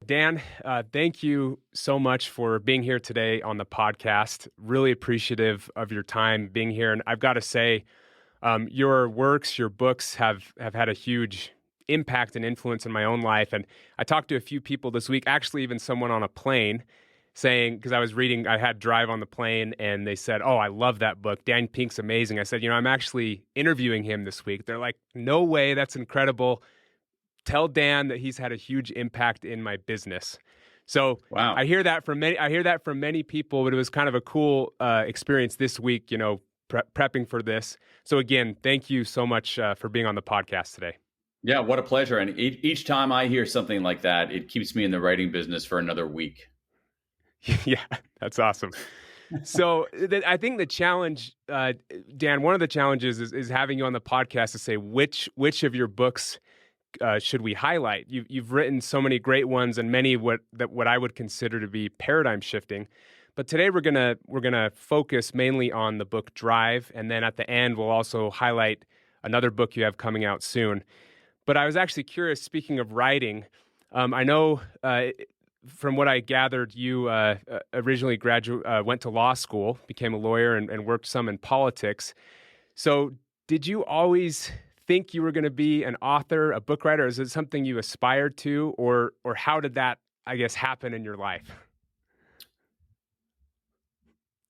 Dan, thank you so much for being here today on the podcast. Really appreciative of your time being here. And I've got to say, your works, your books have had a huge impact and influence in my own life. And I talked to a few people this week, actually even someone on a plane saying, because I was reading, I had Drive on the plane, and they said, "Oh, I love that book. Dan Pink's amazing." I said, I'm actually interviewing him this week. They're like, "No way, that's incredible. Tell Dan that he's had a huge impact in my business." So Wow. I hear that from many. I hear that from many people, but it was kind of a cool experience this week. Prepping for this. So again, thank you so much for being on the podcast today. Yeah, what a pleasure. And each time I hear something like that, it keeps me in the writing business for another week. Yeah, that's awesome. So I think the challenge, Dan, one of the challenges is having you on the podcast to say which of your books should we highlight. You've written so many great ones, and many what I would consider to be paradigm shifting. But today we're gonna focus mainly on the book Drive, and then at the end we'll also highlight another book you have coming out soon. But I was actually curious. Speaking of writing, I know from what I gathered, you originally went to law school, became a lawyer, and worked some in politics. So did you always think you were going to be an author, a book writer? Is it something you aspired to, or how did that, I guess, happen in your life?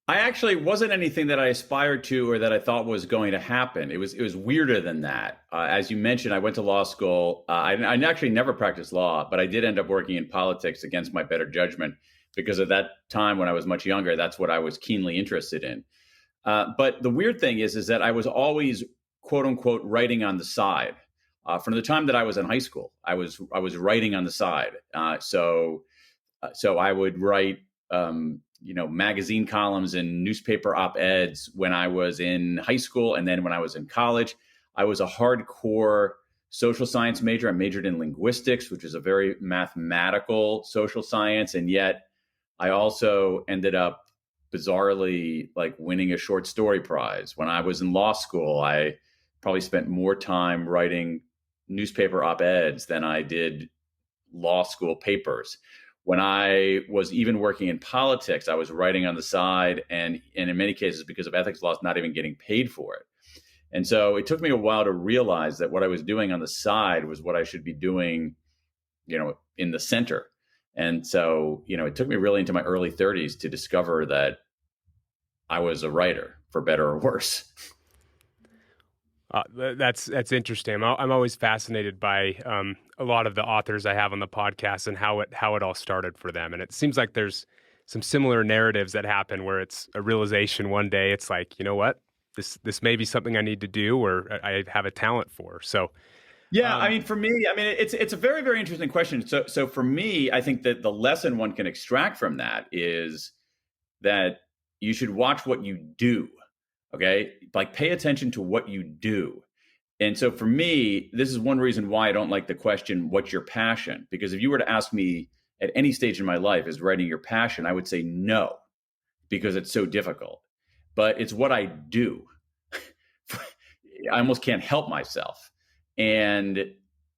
I actually wasn't anything that I aspired to or that I thought was going to happen. It was weirder than that. As you mentioned, I went to law school. I actually never practiced law, but I did end up working in politics against my better judgment because at that time when I was much younger, that's what I was keenly interested in. But the weird thing is that I was always quote unquote writing on the side. From the time that I was in high school, I was writing on the side. So I would write magazine columns and newspaper op-eds when I was in high school. And then when I was in college, I was a hardcore social science major. I majored in linguistics, which is a very mathematical social science. And yet I also ended up bizarrely like winning a short story prize. When I was in law school, I probably spent more time writing newspaper op-eds than I did law school papers. When I was even working in politics, I was writing on the side, and in many cases, because of ethics laws, not even getting paid for it. And so it took me a while to realize that what I was doing on the side was what I should be doing, in the center. And so, it took me really into my early 30s to discover that I was a writer, for better or worse. That's interesting. I'm always fascinated by a lot of the authors I have on the podcast and how it all started for them. And it seems like there's some similar narratives that happen where it's a realization one day. It's like, you know what, this may be something I need to do or I have a talent for. So yeah, for me, it's a very, very interesting question. So for me, I think that the lesson one can extract from that is that you should watch what you do. Okay. Like pay attention to what you do. And so for me, this is one reason why I don't like the question, what's your passion? Because if you were to ask me at any stage in my life, is writing your passion? I would say no, because it's so difficult. But it's what I do. I almost can't help myself. And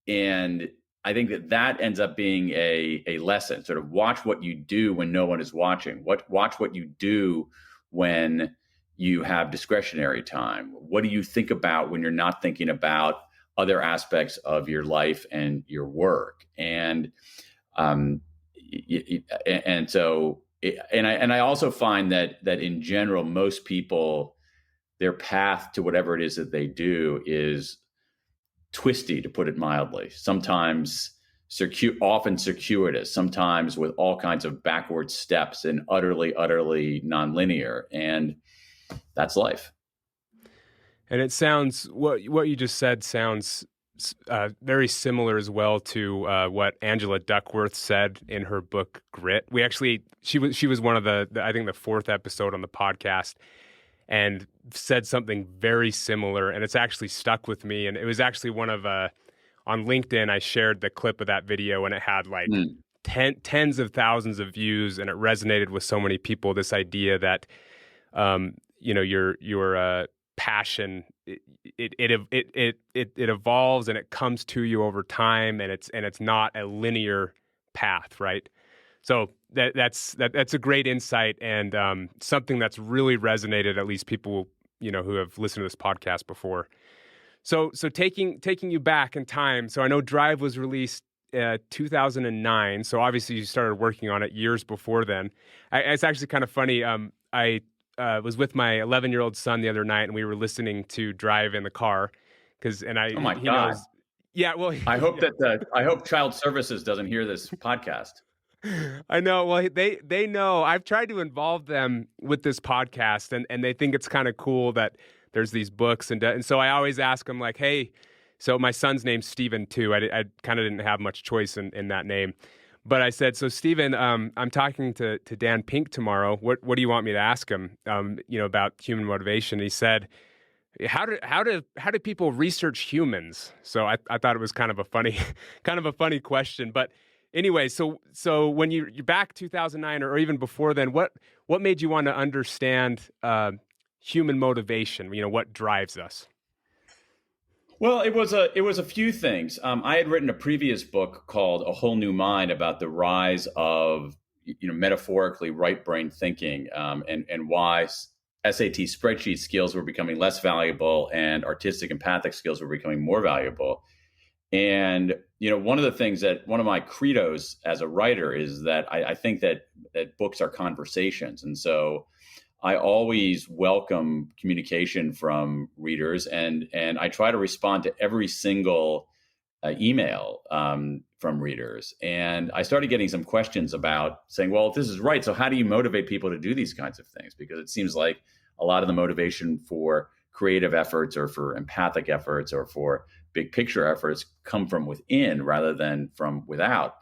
I think that ends up being a lesson. Sort of watch what you do when no one is watching. Watch what you do when you have discretionary time. What do you think about when you're not thinking about other aspects of your life and your work? And I also find that in general, most people, their path to whatever it is that they do is twisty, to put it mildly. Sometimes often circuitous, sometimes with all kinds of backward steps and utterly nonlinear. And that's life. And it sounds, what you just said sounds very similar as well to what Angela Duckworth said in her book Grit. She was one of the I think the fourth episode on the podcast, and said something very similar, and it's actually stuck with me. And it was actually one of on LinkedIn, I shared the clip of that video, and it had like tens of thousands of views, and it resonated with so many people. This idea that your passion, it evolves and it comes to you over time, and it's not a linear path, right? So that's a great insight, and something that's really resonated, at least people who have listened to this podcast before. So taking you back in time. So I know Drive was released 2009. So obviously you started working on it years before then. It's actually kind of funny. I was with my 11-year-old son the other night, and we were listening to Drive in the car Oh my he God. knows. Yeah, well, I hope Child Services doesn't hear this podcast. I know. Well, they know. I've tried to involve them with this podcast, and they think it's kind of cool that there's these books, and so I always ask them like, hey, so my son's name's Steven too. I kind of didn't have much choice in that name, but I said, so Steven, I'm talking to Dan Pink tomorrow. What do you want me to ask him? About human motivation. He said, how do people research humans? So I thought it was kind of a funny kind of a funny question, but. Anyway, so when you're back 2009 or even before then, what made you want to understand human motivation? What drives us? Well, it was a few things. I had written a previous book called A Whole New Mind about the rise of metaphorically right brain thinking, and why SAT spreadsheet skills were becoming less valuable and artistic empathic skills were becoming more valuable. And one of the things that one of my credos as a writer is that I think that books are conversations, and so I always welcome communication from readers, and I try to respond to every single email from readers. And I started getting some questions about saying, well, if this is right, so how do you motivate people to do these kinds of things? Because it seems like a lot of the motivation for creative efforts or for empathic efforts or for big picture efforts come from within rather than from without.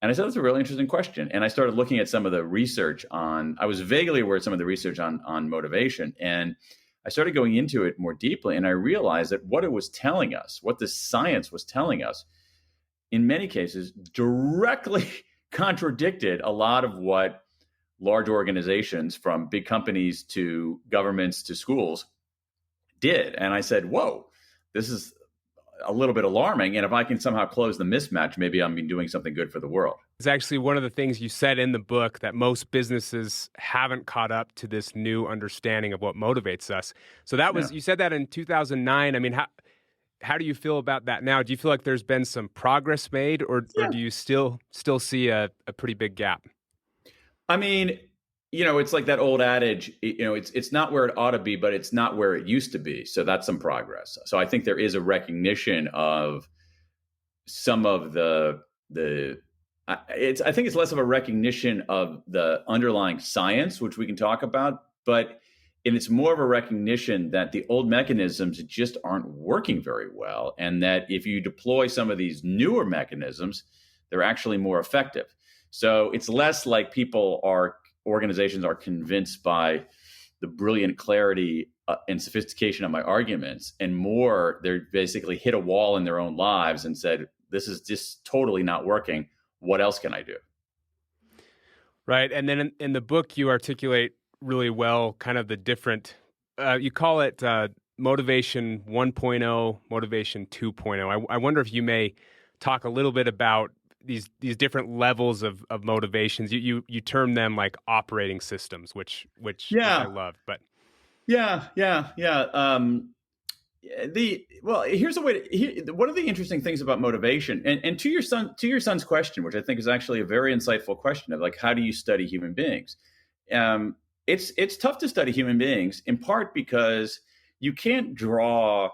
And I said, that's a really interesting question. And I started looking at some of the research I was vaguely aware of some of the research on motivation. And I started going into it more deeply. And I realized that what it was telling us, what the science was telling us, in many cases, directly contradicted a lot of what large organizations, from big companies to governments to schools, did. And I said, whoa, this is a little bit alarming. And if I can somehow close the mismatch, maybe I'm doing something good for the world. It's actually one of the things you said in the book, that most businesses haven't caught up to this new understanding of what motivates us. So that was, you said that in 2009. I mean, how do you feel about that now? Do you feel like there's been some progress made, or do you still see a pretty big gap? I mean, it's like that old adage, it's not where it ought to be, but it's not where it used to be. So that's some progress. So I think there is a recognition of some of I think it's less of a recognition of the underlying science, which we can talk about, and it's more of a recognition that the old mechanisms just aren't working very well. And that if you deploy some of these newer mechanisms, they're actually more effective. So it's less like organizations are convinced by the brilliant clarity and sophistication of my arguments, and more, they're basically hit a wall in their own lives and said, this is just totally not working. What else can I do? Right. And then in the book, you articulate really well kind of the different, you call it motivation 1.0, motivation 2.0. I wonder if you may talk a little bit about these different levels of motivations. You term them like operating systems, which I love. But yeah. Here's a way one of the interesting things about motivation, and to your son's question, which I think is actually a very insightful question of like, how do you study human beings? It's tough to study human beings, in part because you can't draw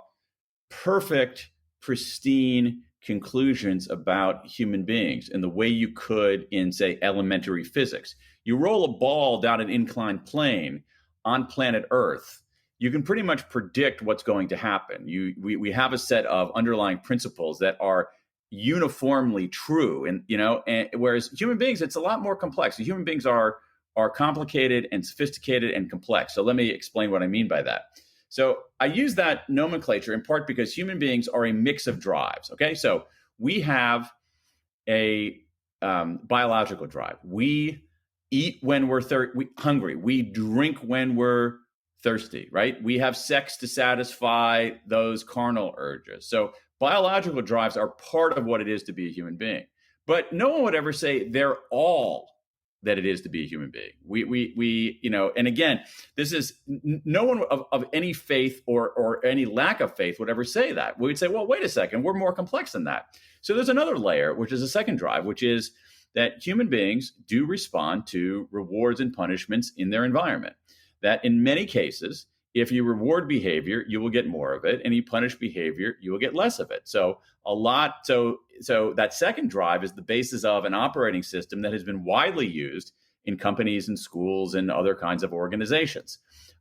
perfect, pristine conclusions about human beings in the way you could in, say, elementary physics. You roll a ball down an inclined plane on planet Earth, you can pretty much predict what's going to happen. We have a set of underlying principles that are uniformly true, and whereas human beings, it's a lot more complex. Human beings are complicated and sophisticated and complex. So let me explain what I mean by that. So I use that nomenclature in part because human beings are a mix of drives. Okay, so we have a biological drive. We eat when we're hungry. We drink when we're thirsty, right? We have sex to satisfy those carnal urges. So biological drives are part of what it is to be a human being. But no one would ever say they're all that it is to be a human being. We and again, this is no one of any faith or any lack of faith would ever say that. We would say, well, wait a second, we're more complex than that. So there's another layer, which is a second drive, which is that human beings do respond to rewards and punishments in their environment. That in many cases, if you reward behavior, you will get more of it, and you punish behavior, you will get less of it. So that second drive is the basis of an operating system that has been widely used in companies and schools and other kinds of organizations.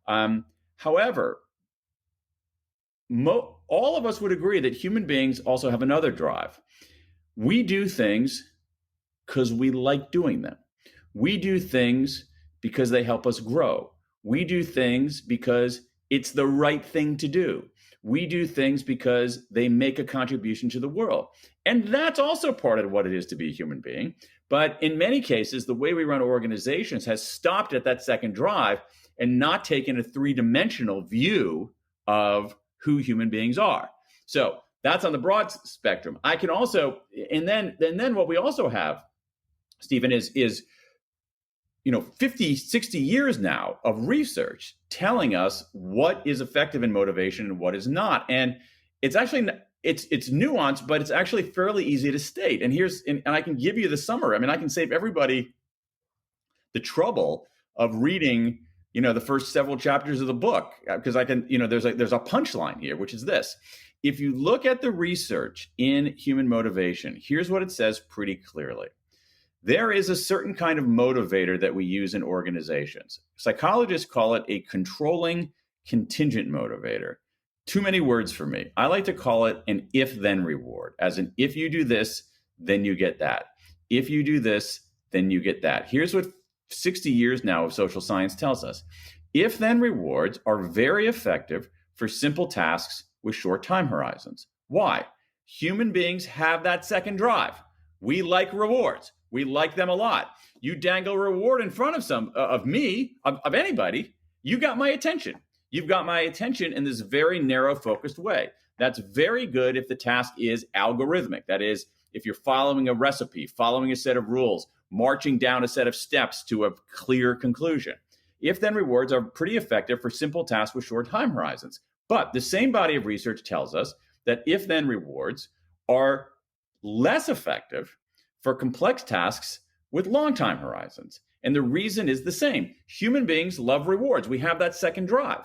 However, all of us would agree that human beings also have another drive. We do things because we like doing them. We do things because they help us grow. We do things because it's the right thing to do. We do things because they make a contribution to the world. And that's also part of what it is to be a human being. But in many cases, the way we run organizations has stopped at that second drive and not taken a three-dimensional view of who human beings are. So that's on the broad spectrum. I can also, and then what we also have, Stephen, is 50, 60 years now of research telling us what is effective in motivation and what is not. And it's actually, it's nuanced, but it's actually fairly easy to state. And and I can give you the summary. I mean, I can save everybody the trouble of reading, the first several chapters of the book, because I can, there's a punchline here, which is this. If you look at the research in human motivation, here's what it says pretty clearly. There is a certain kind of motivator that we use in organizations. Psychologists call it a controlling contingent motivator. Too many words for me. I like to call it an if-then reward, as in if you do this, then you get that. If you do this, then you get that. Here's what 60 years now of social science tells us. If-then rewards are very effective for simple tasks with short time horizons. Why? Human beings have that second drive. We like rewards. We like them a lot. You dangle a reward in front of anybody, you got my attention. You've got my attention in this very narrow, focused way. That's very good if the task is algorithmic. That is, if you're following a recipe, following a set of rules, marching down a set of steps to a clear conclusion. If-then rewards are pretty effective for simple tasks with short time horizons. But the same body of research tells us that if-then rewards are less effective for complex tasks with long time horizons. And the reason is the same. Human beings love rewards. We have that second drive.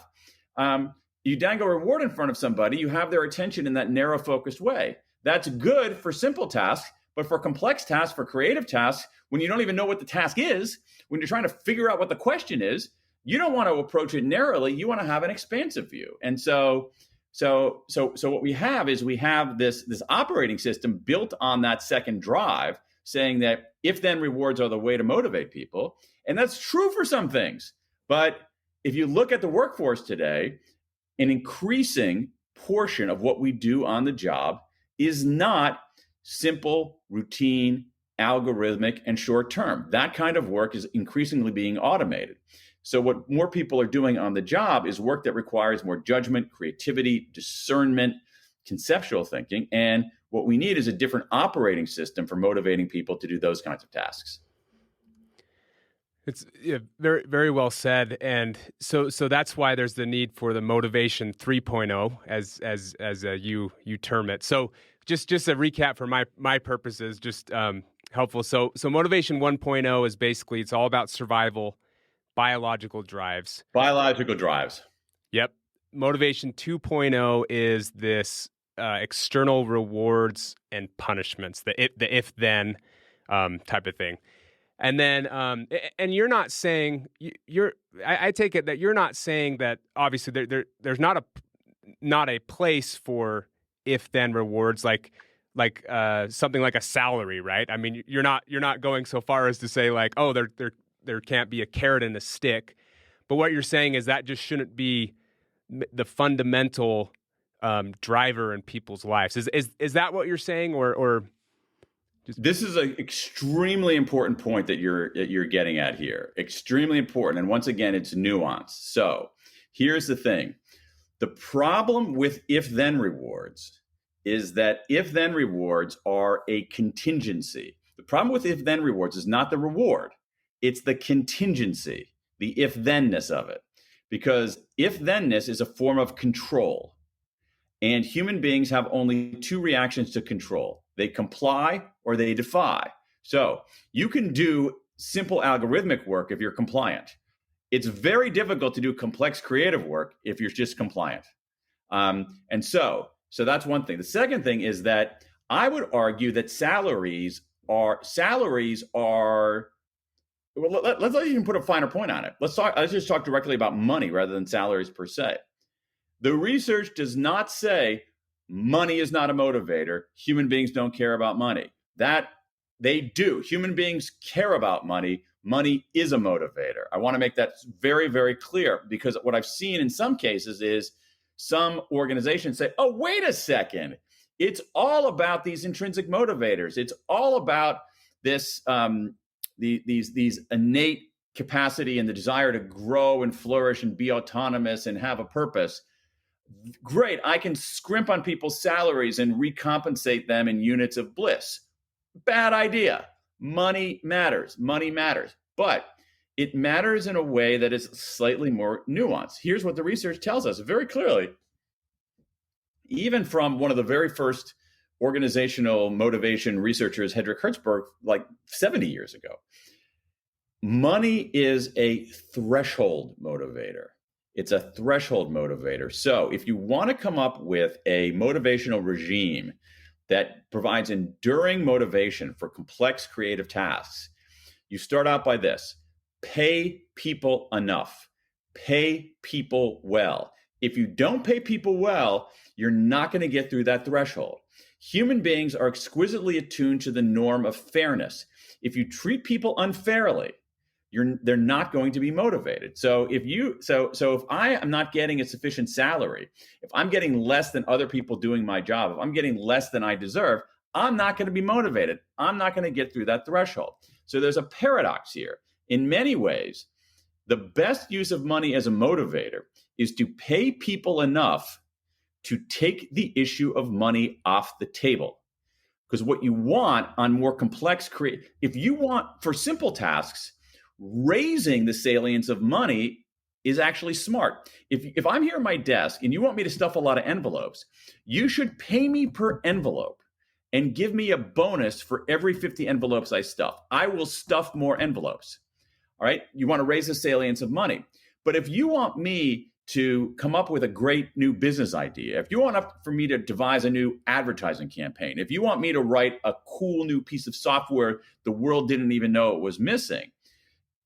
You dangle a reward in front of somebody, you have their attention in that narrow, focused way. That's good for simple tasks, but for complex tasks, for creative tasks, when you don't even know what the task is, when you're trying to figure out what the question is, you don't want to approach it narrowly. You want to have an expansive view. And so what we have is this operating system built on that second drive, saying that if-then rewards are the way to motivate people. And that's true for some things. But if you look at the workforce today, an increasing portion of what we do on the job is not simple, routine, algorithmic, and short-term. That kind of work is increasingly being automated. So what more people are doing on the job is work that requires more judgment, creativity, discernment, conceptual thinking. And what we need is a different operating system for motivating people to do those kinds of tasks. It's very, very well said. And so that's why there's the need for the motivation 3.0 as you term it. So just a recap for my purposes, just helpful. So motivation 1.0 is basically, it's all about survival, biological drives. Yep. Motivation 2.0 is this external rewards and punishments, the if-then type of thing. And then, and you're not saying, I take it that you're not saying that obviously there's not a place for if-then rewards like something like a salary, right? I mean, you're not going so far as to say like, oh, there can't be a carrot and a stick. But what you're saying is that just shouldn't be the fundamental driver in people's lives. Is that what you're saying, or? This is an extremely important point that you're getting at here. Extremely important, and once again, it's nuanced. So here's the thing: the problem with if-then rewards is that if-then rewards are a contingency. The problem with if-then rewards is not the reward. It's the contingency, the if-thenness of it. Because if-thenness is a form of control. And human beings have only two reactions to control. They comply or they defy. So you can do simple algorithmic work if you're compliant. It's very difficult to do complex creative work if you're just compliant. And so that's one thing. The second thing is that I would argue that salaries are well, let's even put a finer point on it. Let's just talk directly about money rather than salaries per se. The research does not say money is not a motivator. Human beings don't care about money. That they do. Human beings care about money. Money is a motivator. I want to make that very, very clear, because what I've seen in some cases is some organizations say, oh, wait a second. It's all about these intrinsic motivators. It's all about this, these innate capacity and the desire to grow and flourish and be autonomous and have a purpose. Great, I can scrimp on people's salaries and recompensate them in units of bliss. Bad idea. Money matters. Money matters. But it matters in a way that is slightly more nuanced. Here's what the research tells us very clearly. Even from one of the very first organizational motivation researchers, Hendrik Hertzberg, like 70 years ago, money is a threshold motivator. It's a threshold motivator. So if you want to come up with a motivational regime that provides enduring motivation for complex creative tasks, you start out by this: pay people enough, pay people well. If you don't pay people well, you're not going to get through that threshold. Human beings are exquisitely attuned to the norm of fairness. If you treat people unfairly, they're not going to be motivated. So if I am not getting a sufficient salary, if I'm getting less than other people doing my job, if I'm getting less than I deserve, I'm not going to be motivated. I'm not going to get through that threshold. So there's a paradox here. In many ways, the best use of money as a motivator is to pay people enough to take the issue of money off the table. Because what you want on more complex if you want for simple tasks, raising the salience of money is actually smart. If I'm here at my desk and you want me to stuff a lot of envelopes, you should pay me per envelope and give me a bonus for every 50 envelopes I stuff. I will stuff more envelopes. All right. You want to raise the salience of money. But if you want me to come up with a great new business idea, if you want for me to devise a new advertising campaign, if you want me to write a cool new piece of software the world didn't even know it was missing,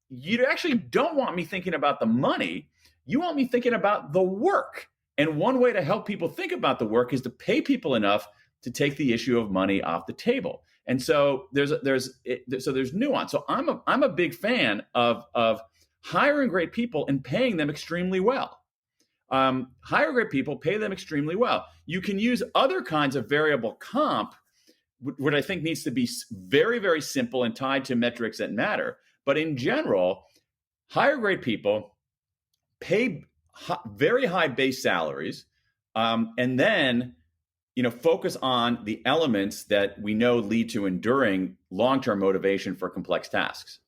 you actually don't want me thinking about the money. You want me thinking about the work. And one way to help people think about the work is to pay people enough to take the issue of money off the table. And so there's nuance. So I'm a big fan of hiring great people and paying them extremely well. Hire great people, pay them extremely well. You can use other kinds of variable comp, which I think needs to be very, very simple and tied to metrics that matter. But in general, hire great people, pay very high base salaries, and then focus on the elements that we know lead to enduring long-term motivation for complex tasks.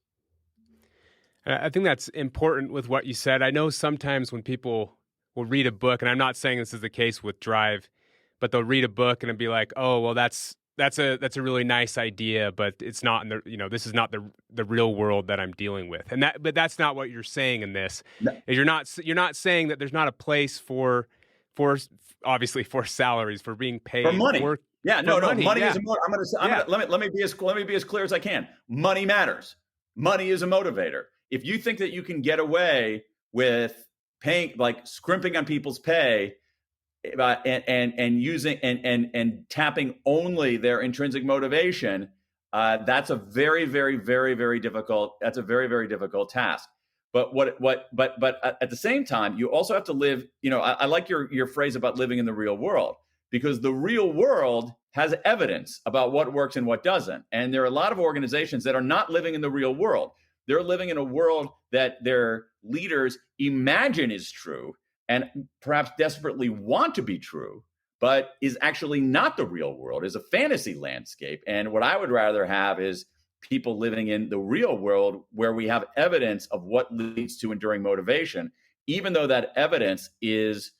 I think that's important with what you said. I know sometimes when people will read a book, and I'm not saying this is the case with Drive, but they'll read a book and it'll be like, oh, well, that's a really nice idea, but it's not in the, this is not the real world that I'm dealing with. But that's not what you're saying in this. No. You're not saying that there's not a place for obviously for salaries, for being paid for money. Money yeah. is let me be as clear as I can. Money matters. Money is a motivator. If you think that you can get away with paying, like scrimping on people's pay, and using and tapping only their intrinsic motivation, that's a very, very, very, very difficult. That's a very, very difficult task. But at the same time, you also have to live. I like your phrase about living in the real world, because the real world has evidence about what works and what doesn't. And there are a lot of organizations that are not living in the real world. They're living in a world that their leaders imagine is true and perhaps desperately want to be true, but is actually not the real world, is a fantasy landscape. And what I would rather have is people living in the real world where we have evidence of what leads to enduring motivation, even though that evidence is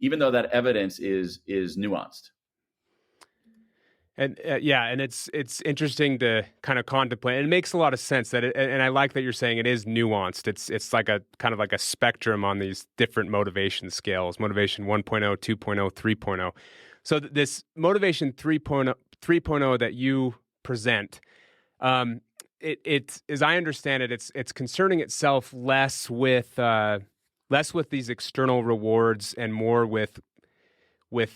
nuanced. And and it's interesting to kind of contemplate. And it makes a lot of sense and I like that you're saying it is nuanced. It's like a kind of like a spectrum on these different motivation scales, motivation 1.0, 2.0, 3.0. So this motivation 3.0 that you present, it's as I understand it, it's concerning itself less with these external rewards and more with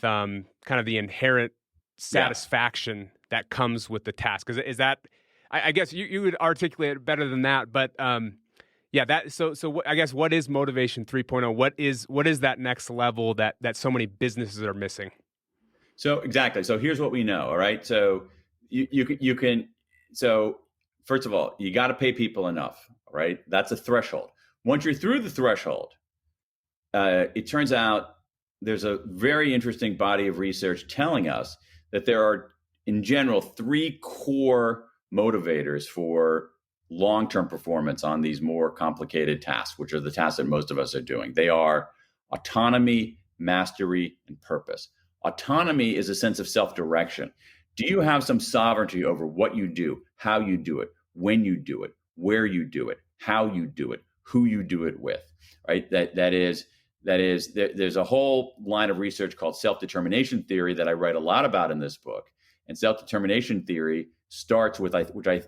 kind of the inherent satisfaction that comes with the task. Is that? I guess you would articulate it better than that, but that. So I guess what is motivation 3.0? What is that next level that so many businesses are missing? So exactly. So here's what we know. All right. So you can. So first of all, you got to pay people enough. Right. That's a threshold. Once you're through the threshold, it turns out there's a very interesting body of research telling us that there are, in general, 3 core motivators for long-term performance on these more complicated tasks, which are the tasks that most of us are doing. They are autonomy, mastery, and purpose. Autonomy is a sense of self-direction. Do you have some sovereignty over what you do, how you do it, when you do it, where you do it, how you do it, who you do it with, right? There's a whole line of research called self-determination theory that I write a lot about in this book. And self-determination theory starts with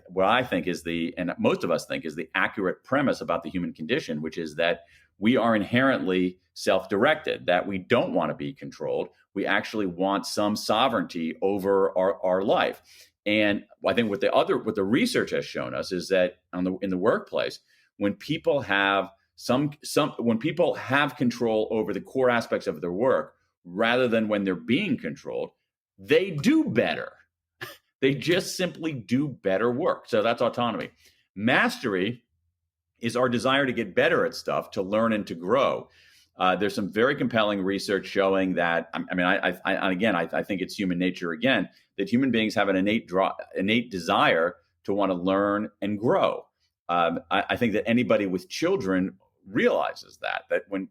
what I think is and most of us think is the accurate premise about the human condition, which is that we are inherently self-directed, that we don't want to be controlled. We actually want some sovereignty over our life. And I think what the research has shown us is that in the workplace, when people have when people have control over the core aspects of their work, rather than when they're being controlled, they do better. They just simply do better work. So that's autonomy. Mastery is our desire to get better at stuff, to learn and to grow. There's some very compelling research showing that, I think it's human nature again, that human beings have an innate desire to want to learn and grow. I think that anybody with children realizes that when,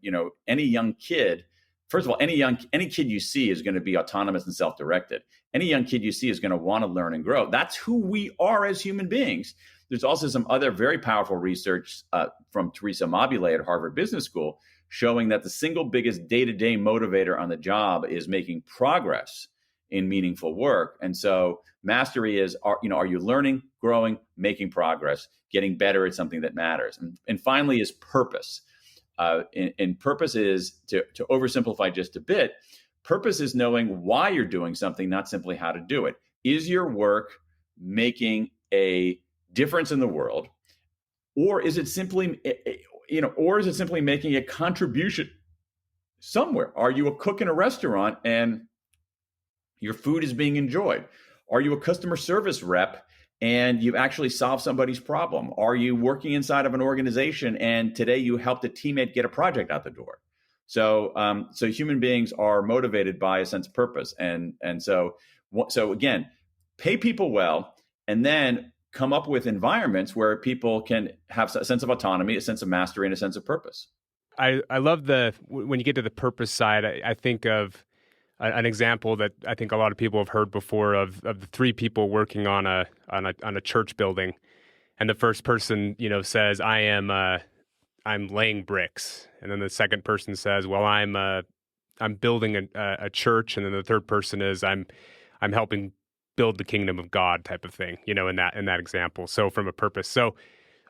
any young kid, first of all, any kid you see is going to be autonomous and self-directed. Any young kid you see is going to want to learn and grow. That's who we are as human beings. There's also some other very powerful research from Teresa Mabule at Harvard Business School showing that the single biggest day-to-day motivator on the job is making progress in meaningful work. And so mastery is, are you learning, growing, making progress, getting better at something that matters? And finally is purpose. And purpose is, to oversimplify just a bit, purpose is knowing why you're doing something, not simply how to do it. Is your work making a difference in the world, or is it simply, making a contribution somewhere? Are you a cook in a restaurant and your food is being enjoyed? Are you a customer service rep and you've actually solved somebody's problem? Are you working inside of an organization and today you helped a teammate get a project out the door? So human beings are motivated by a sense of purpose. And so again, pay people well, and then come up with environments where people can have a sense of autonomy, a sense of mastery, and a sense of purpose. I love when you get to the purpose side, I think of an example that I think a lot of people have heard before of the 3 people working on a church building, and the first person says, I'm laying bricks, and then the second person says, well, I'm building a church, and then the third person is I'm helping build the kingdom of God, type of thing, in that example. So from a purpose. So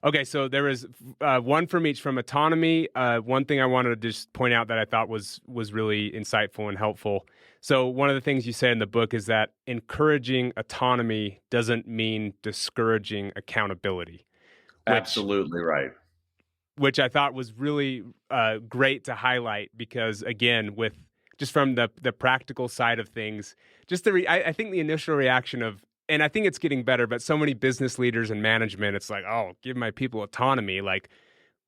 okay, so there is one from each. From autonomy, one thing I wanted to just point out that I thought was really insightful and helpful. So one of the things you say in the book is that encouraging autonomy doesn't mean discouraging accountability. Absolutely right. Which I thought was really great to highlight, because again, just from the practical side of things, I think the initial reaction of, and I think it's getting better, but so many business leaders and management, it's like, oh, give my people autonomy. Like,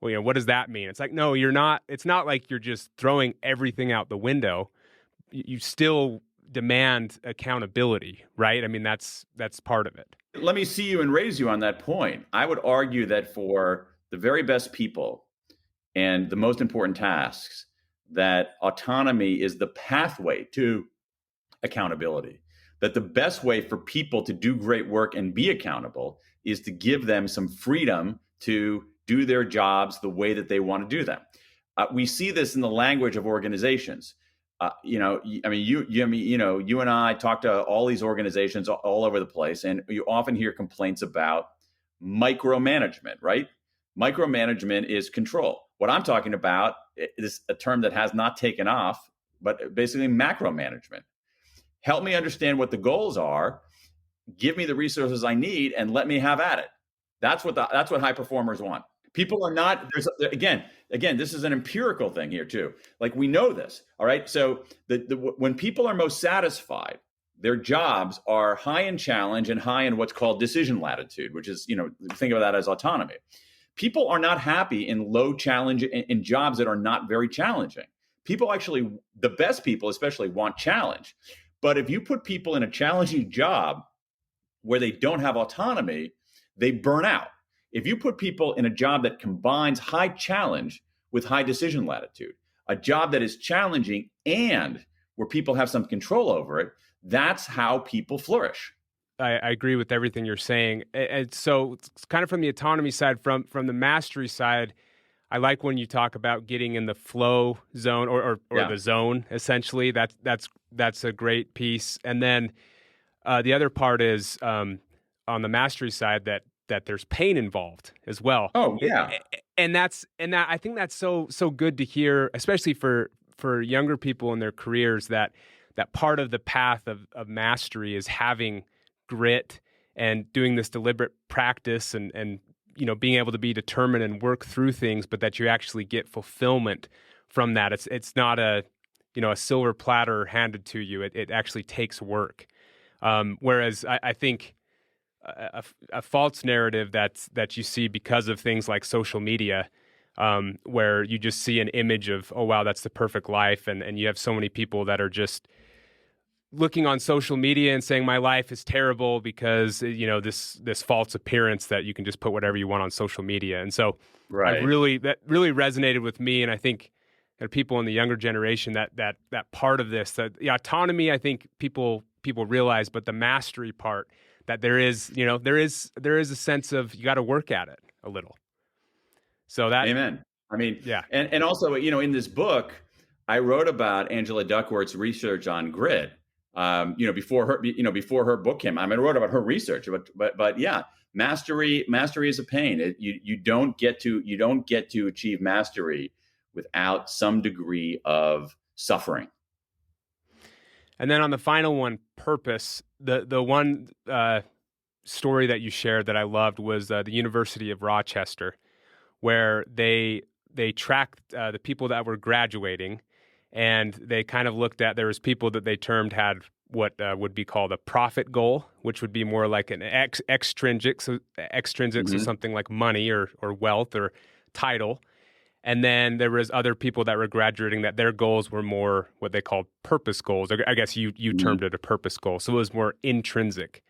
well, what does that mean? It's like, no, you're not. It's not like you're just throwing everything out the window. You still demand accountability, right? I mean, that's part of it. let me see you and raise you on that point. I would argue that for the very best people and the most important tasks, that autonomy is the pathway to accountability. That the best way for people to do great work and be accountable is to give them some freedom to do their jobs the way that they want to do them. We see this in the language of organizations. You and I talk to all these organizations all over the place, and you often hear complaints about micromanagement, right? Micromanagement is control. What I'm talking about is a term that has not taken off, but basically macro management. Help me understand what the goals are, give me the resources I need, and let me have at it. That's what high performers want. People are not, again, this is an empirical thing here too. Like, we know this, all right? So when people are most satisfied, their jobs are high in challenge and high in what's called decision latitude, which is, think of that as autonomy. People are not happy in low challenge, in jobs that are not very challenging. People actually, the best people especially, want challenge. But if you put people in a challenging job where they don't have autonomy, they burn out. If you put people in a job that combines high challenge with high decision latitude, a job that is challenging and where people have some control over it, that's how people flourish. I agree with everything you're saying. And so it's kind of from the autonomy side, from the mastery side, I like when you talk about getting in the flow zone or the zone, essentially. That's a great piece. And then the other part is on the mastery side that there's pain involved as well. Oh yeah, and I think that's so good to hear, especially for younger people in their careers. That part of the path of mastery is having grit and doing this deliberate practice and being able to be determined and work through things, but that you actually get fulfillment from that. It's not a silver platter handed to you. It actually takes work. Whereas I think a false narrative that you see because of things like social media, where you just see an image of, oh wow, that's the perfect life, and you have so many people that are just looking on social media and saying my life is terrible because this false appearance that you can just put whatever you want on social media. And so that really resonated with me, and I think people in the younger generation that part of this, that the autonomy, I think people realize, but the mastery part, that there is a sense of you got to work at it a little. So that, amen. I mean, yeah. And also, in this book, I wrote about Angela Duckworth's research on grit. Before her book came out. I wrote about her research, but yeah, mastery is a pain. You don't get to achieve mastery without some degree of suffering. And then on the final one, purpose, the one story that you shared that I loved was the University of Rochester, where they tracked the people that were graduating, and they kind of looked at, there was people that they termed had what would be called a profit goal, which would be more like an extrinsic, so something like money or wealth or title. And then there was other people that were graduating that their goals were more what they called purpose goals. I guess you termed it a purpose goal. So it was more intrinsic.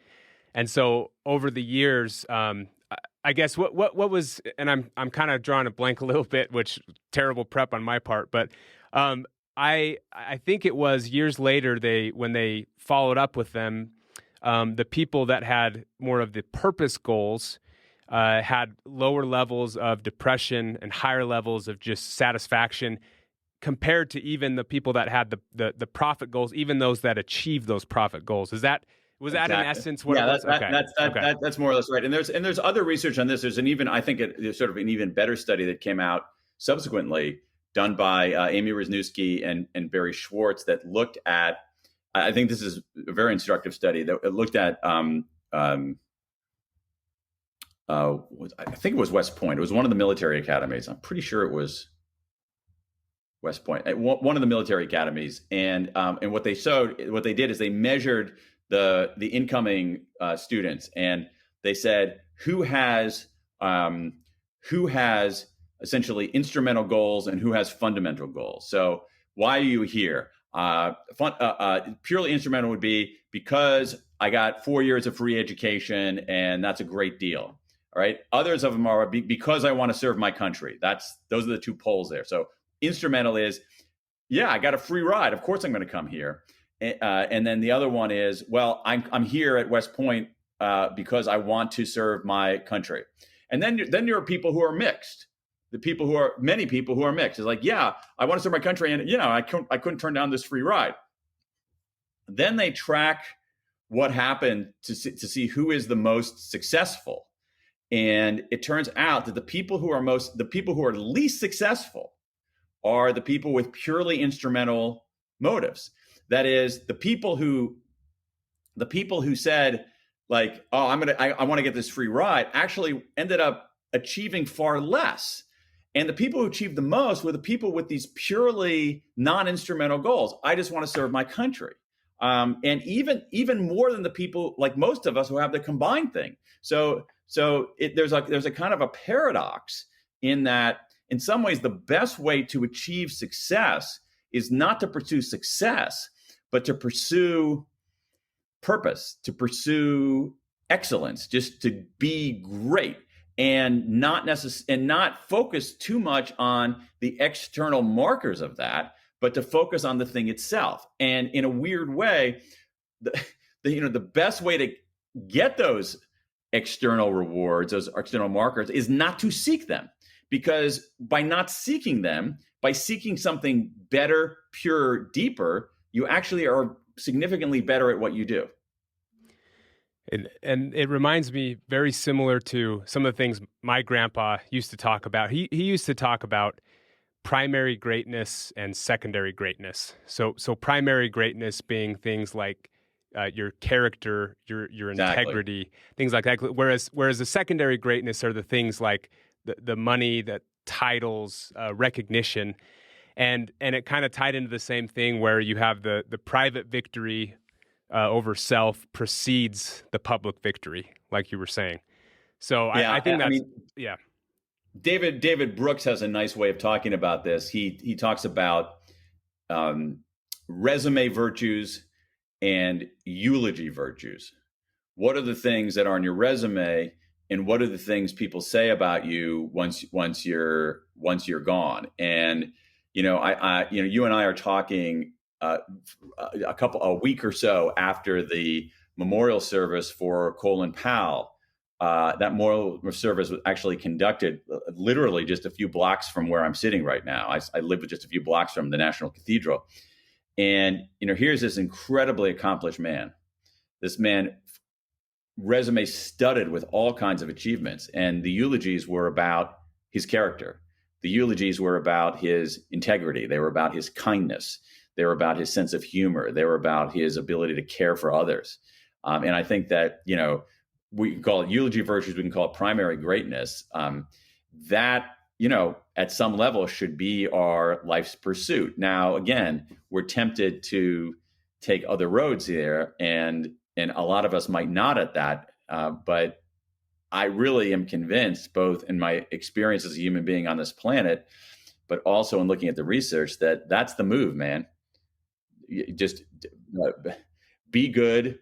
And so over the years, I guess what was, and I'm kind of drawing a blank a little bit, which terrible prep on my part, but I think it was years later when they followed up with them, the people that had more of the purpose goals had lower levels of depression and higher levels of just satisfaction compared to even the people that had the profit goals, even those that achieved those profit goals. Was that exactly. In essence what it was? That's more or less right. And there's other research on this. There's there's sort of an even better study that came out subsequently, done by Amy Wisniewski and Barry Schwartz, that looked at, I think this is a very instructive study, that looked at, I think it was West Point. It was one of the military academies. I'm pretty sure it was West Point, one of the military academies. And what they did is they measured the incoming students, and they said who has essentially instrumental goals and who has fundamental goals. So why are you here? Purely instrumental would be because I got 4 years of free education, and that's a great deal. All right. Others of them are because I want to serve my country. Those are the two poles there. So instrumental is, yeah, I got a free ride. Of course, I'm going to come here. And then the other one is, well, I'm here at West Point because I want to serve my country. And then there are people who are mixed. Many people who are mixed. It's like, yeah, I want to serve my country, and I couldn't turn down this free ride. Then they track what happened to see who is the most successful. And it turns out that the people who are least successful are the people with purely instrumental motives. That is, the people who said, like, oh, I want to get this free ride, actually ended up achieving far less. And the people who achieved the most were the people with these purely non-instrumental goals. I just want to serve my country. And even more than the people, like most of us, who have the combined thing. So there's a kind of a paradox in that, in some ways, the best way to achieve success is not to pursue success, but to pursue purpose, to pursue excellence, just to be great, and not focus too much on the external markers of that, but to focus on the thing itself. And in a weird way, the best way to get those external rewards, those external markers, is not to seek them. Because by not seeking them, by seeking something better, purer, deeper, you actually are significantly better at what you do. And it reminds me very similar to some of the things my grandpa used to talk about. He used to talk about primary greatness and secondary greatness. So primary greatness being things like your character, your integrity, things like that. Whereas the secondary greatness are the things like the money, the titles, recognition, and it kind of tied into the same thing where you have the private victory over self precedes the public victory, like you were saying. So yeah, I think that's yeah. David Brooks has a nice way of talking about this. He talks about resume virtues and eulogy virtues. What are the things that are on your resume, and what are the things people say about you once you're gone? And you and I are talking a week or so after the memorial service for Colin Powell. That memorial service was actually conducted literally just a few blocks from where I'm sitting right now. I live just a few blocks from the National Cathedral. And, here's this incredibly accomplished man. This man, resume studded with all kinds of achievements. And the eulogies were about his character. The eulogies were about his integrity. They were about his kindness. They were about his sense of humor. They were about his ability to care for others. And I think that, we can call it eulogy virtues, we can call it primary greatness. That, at some level should be our life's pursuit. Now, again, we're tempted to take other roads here, and a lot of us might not at that. But I really am convinced, both in my experience as a human being on this planet, but also in looking at the research, that that's the move, man. Just be good,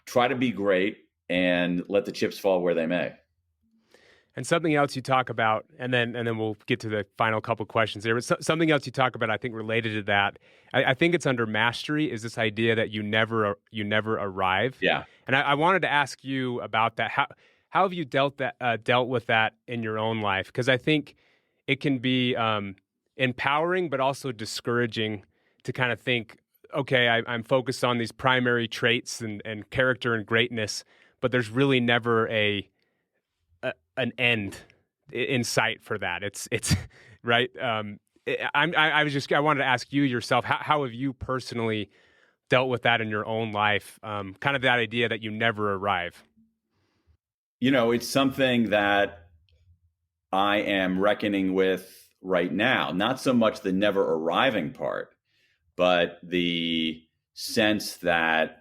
try to be great, and let the chips fall where they may. And something else you talk about, and then we'll get to the final couple questions there. But something else you talk about, I think, related to that, I think it's under mastery, is this idea that you never arrive. Yeah. And I wanted to ask you about that. How have you dealt with that in your own life? Because I think it can be empowering, but also discouraging to kind of think, okay, I'm focused on these primary traits and character and greatness, but there's really never an end in sight for that. It's right. I wanted to ask you yourself, how have you personally dealt with that in your own life? Kind of that idea that you never arrive. It's something that I am reckoning with right now. Not so much the never arriving part, but the sense that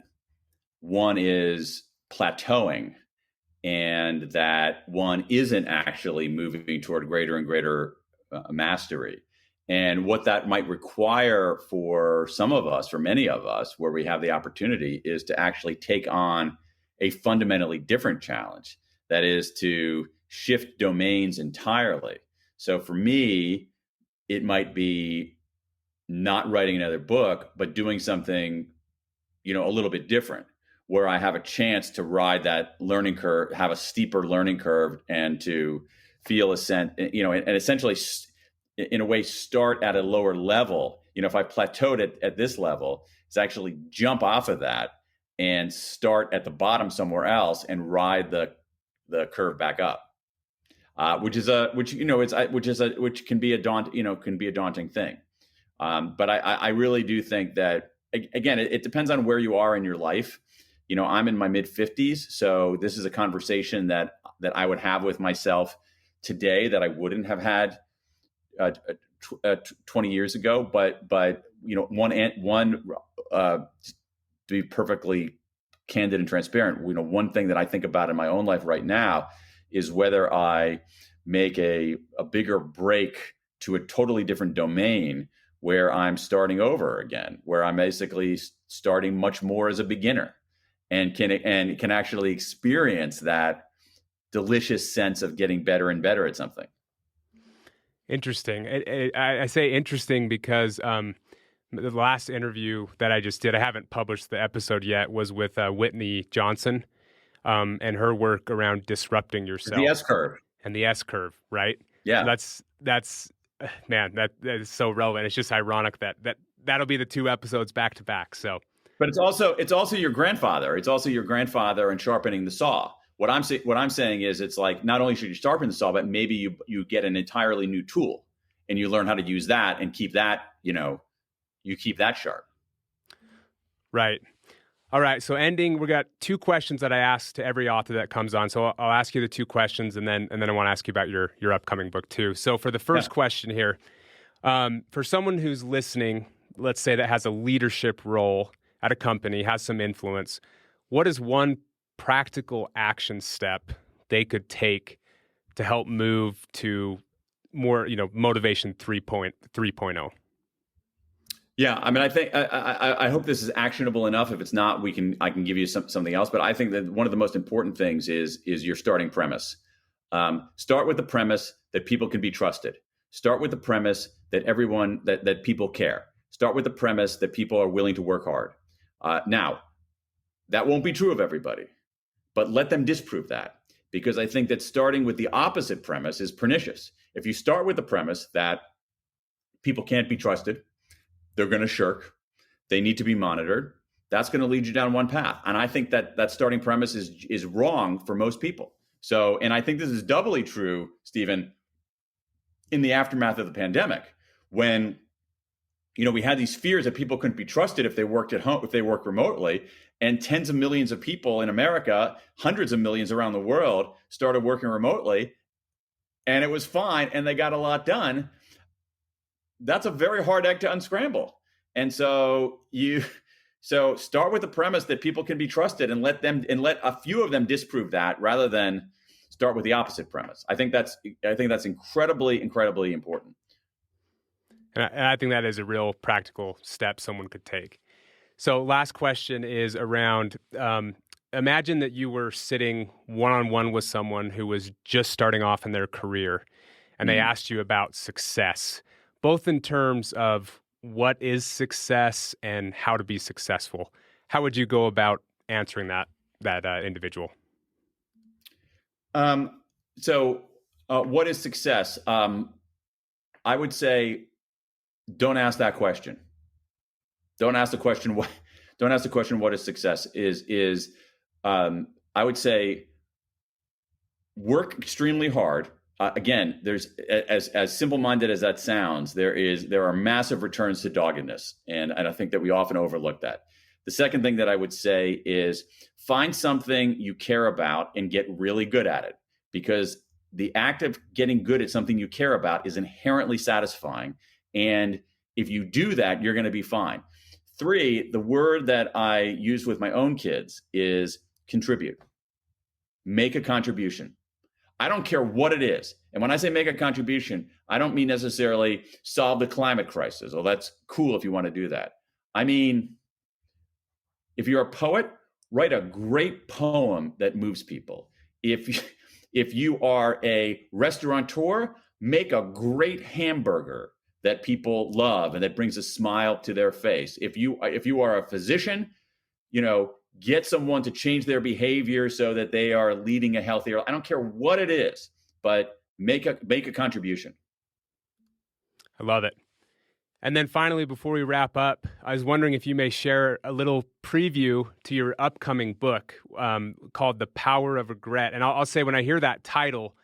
one is plateauing and that one isn't actually moving toward greater and greater mastery. And what that might require for some of us, for many of us, where we have the opportunity, is to actually take on a fundamentally different challenge. That is to shift domains entirely. So for me, it might be not writing another book, but doing something, a little bit different, where I have a chance to ride that learning curve, have a steeper learning curve, and to feel and essentially, in a way, start at a lower level. If I plateaued at this level, is actually jump off of that and start at the bottom somewhere else and ride the curve back up, which can be a daunting thing. But I really do think that, again, it depends on where you are in your life. I'm in my mid 50s, so this is a conversation that I would have with myself today that I wouldn't have had 20 years ago. But to be perfectly candid and transparent, one thing that I think about in my own life right now is whether I make a bigger break to a totally different domain where I'm starting over again, where I'm basically starting much more as a beginner, and can actually experience that delicious sense of getting better and better at something. Interesting. I say interesting because the last interview that I just did, I haven't published the episode yet, was with Whitney Johnson and her work around disrupting yourself. The S curve. And the S curve, right? Yeah. So that's man, that is so relevant. It's just ironic that'll be the two episodes back to back. So, but it's also your grandfather. It's also your grandfather and sharpening the saw. What I'm saying is, it's like, not only should you sharpen the saw, but maybe you get an entirely new tool and you learn how to use that and keep that, you keep that sharp. Right. All right. So ending, we got two questions that I ask to every author that comes on. So I'll ask you the two questions, and then I want to ask you about your upcoming book too. So for the first question here, for someone who's listening, let's say that has a leadership role at a company, has some influence, what is one practical action step they could take to help move to more, motivation 3.0? Yeah, I mean, I think I hope this is actionable enough. If it's not, I can give you something else. But I think that one of the most important things is your starting premise. Start with the premise that people can be trusted. Start with the premise that that people care. Start with the premise that people are willing to work hard. Now, that won't be true of everybody, but let them disprove that, because I think that starting with the opposite premise is pernicious. If you start with the premise that people can't be trusted, they're going to shirk, they need to be monitored, that's going to lead you down one path. And I think that starting premise is wrong for most people. So, and I think this is doubly true, Stephen, in the aftermath of the pandemic, when we had these fears that people couldn't be trusted if they worked at home, if they worked remotely, and tens of millions of people in America, hundreds of millions around the world, started working remotely, and it was fine, and they got a lot done. That's a very hard egg to unscramble. And so start with the premise that people can be trusted, and let a few of them disprove that, rather than start with the opposite premise. I think that's incredibly, incredibly important. And I think that is a real practical step someone could take. So last question is around, imagine that you were sitting one-on-one with someone who was just starting off in their career, and they asked you about success, both in terms of what is success and how to be successful. How would you go about answering that individual? What is success? I would say, don't ask that question. Don't ask the question. Don't ask the question. What is success? I would say, work extremely hard. Again, there's as simple-minded as that sounds, there are massive returns to doggedness, and I think that we often overlook that. The second thing that I would say is, find something you care about and get really good at it, because the act of getting good at something you care about is inherently satisfying. And if you do that, you're going to be fine. 3, the word that I use with my own kids is contribute. Make a contribution. I don't care what it is. And when I say make a contribution, I don't mean necessarily solve the climate crisis. Oh, that's cool if you want to do that. I mean, if you're a poet, write a great poem that moves people. If you are a restaurateur, make a great hamburger that people love and that brings a smile to their face. If you are a physician, get someone to change their behavior so that they are leading a healthier. I don't care what it is, but make a contribution. I love it. And then finally, before we wrap up, I was wondering if you may share a little preview to your upcoming book called The Power of Regret. And I'll say, when I hear that title,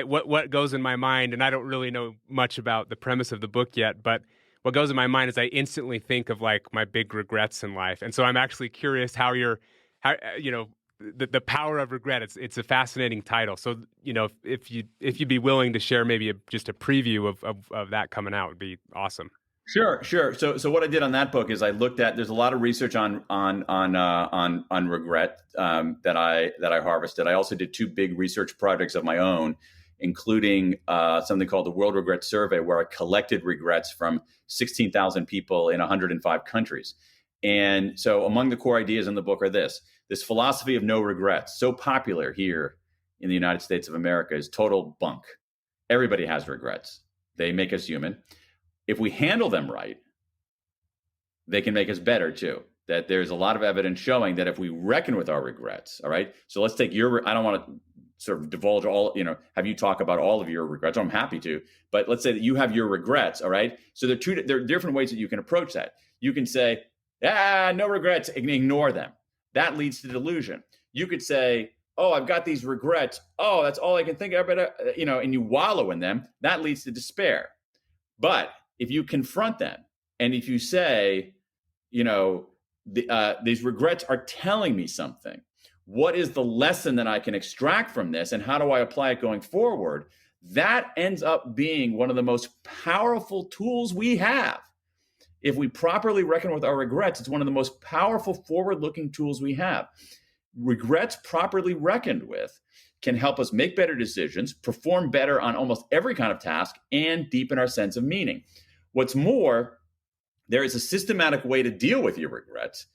what goes in my mind, and I don't really know much about the premise of the book yet, but what goes in my mind is I instantly think of like my big regrets in life. And so I'm actually curious how the power of regret. It's a fascinating title. So, if you'd be willing to share maybe just a preview of that coming out, would be awesome. Sure. So what I did on that book is I looked at. There's a lot of research on regret that I harvested. I also did two big research projects of my own, including something called the World Regret Survey, where I collected regrets from 16,000 people in 105 countries. And so among the core ideas in the book are this philosophy of no regrets, so popular here in the United States of America, is total bunk. Everybody has regrets. They make us human. If we handle them right, they can make us better too. That there's a lot of evidence showing that if we reckon with our regrets, all right? So let's take I don't want to sort of divulge have you talk about all of your regrets. I'm happy to, but let's say that you have your regrets, all right? So there are different ways that you can approach that. You can say, no regrets, and ignore them. That leads to delusion. You could say, oh, I've got these regrets. Oh, that's all I can think of, and you wallow in them. That leads to despair. But if you confront them, and if you say, these regrets are telling me something, what is the lesson that I can extract from this, and how do I apply it going forward? That ends up being one of the most powerful tools we have. If we properly reckon with our regrets, it's one of the most powerful forward-looking tools we have. Regrets properly reckoned with can help us make better decisions, perform better on almost every kind of task, and deepen our sense of meaning. What's more, there is a systematic way to deal with your regrets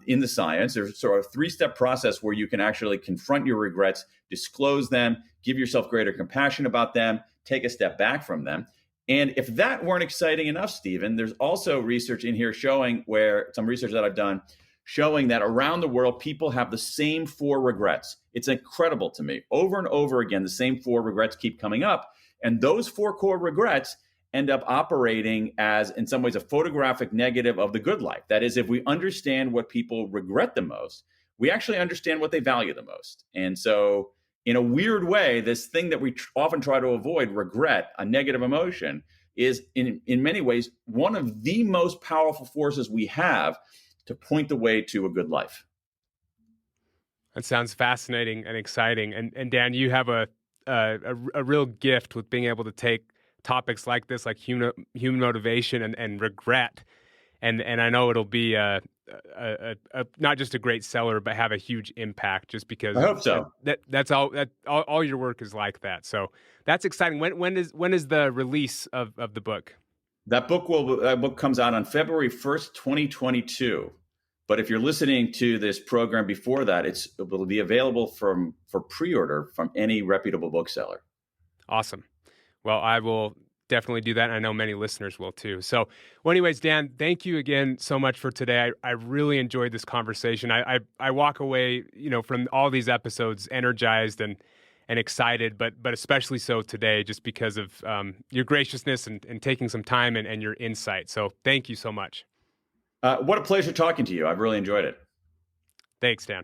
in the science. There's sort of a three-step process where you can actually confront your regrets, disclose them, give yourself greater compassion about them, take a step back from them. And if that weren't exciting enough, Stephen, there's also research in here some research that I've done showing that around the world, people have the same 4 regrets. It's incredible to me. Over and over again, the same 4 regrets keep coming up. And those 4 core regrets end up operating as, in some ways, a photographic negative of the good life. That is, if we understand what people regret the most, we actually understand what they value the most. And so, in a weird way, this thing that we often try to avoid, regret, a negative emotion, is in many ways one of the most powerful forces we have to point the way to a good life. That sounds fascinating and exciting. And Dan, you have a real gift with being able to take topics like this, like human motivation and regret, and I know it'll be not just a great seller, but have a huge impact. Just because I hope so. That's all your work is like that. So that's exciting. When is the release of the book? That book comes out on February 1st, 2022. But if you're listening to this program before that, it will be available for pre-order from any reputable bookseller. Awesome. Well, I will definitely do that. And I know many listeners will too. So, anyways, Dan, thank you again so much for today. I really enjoyed this conversation. I walk away, from all these episodes energized and excited, but especially so today, just because of your graciousness and taking some time and your insight. So thank you so much. What a pleasure talking to you. I've really enjoyed it. Thanks, Dan.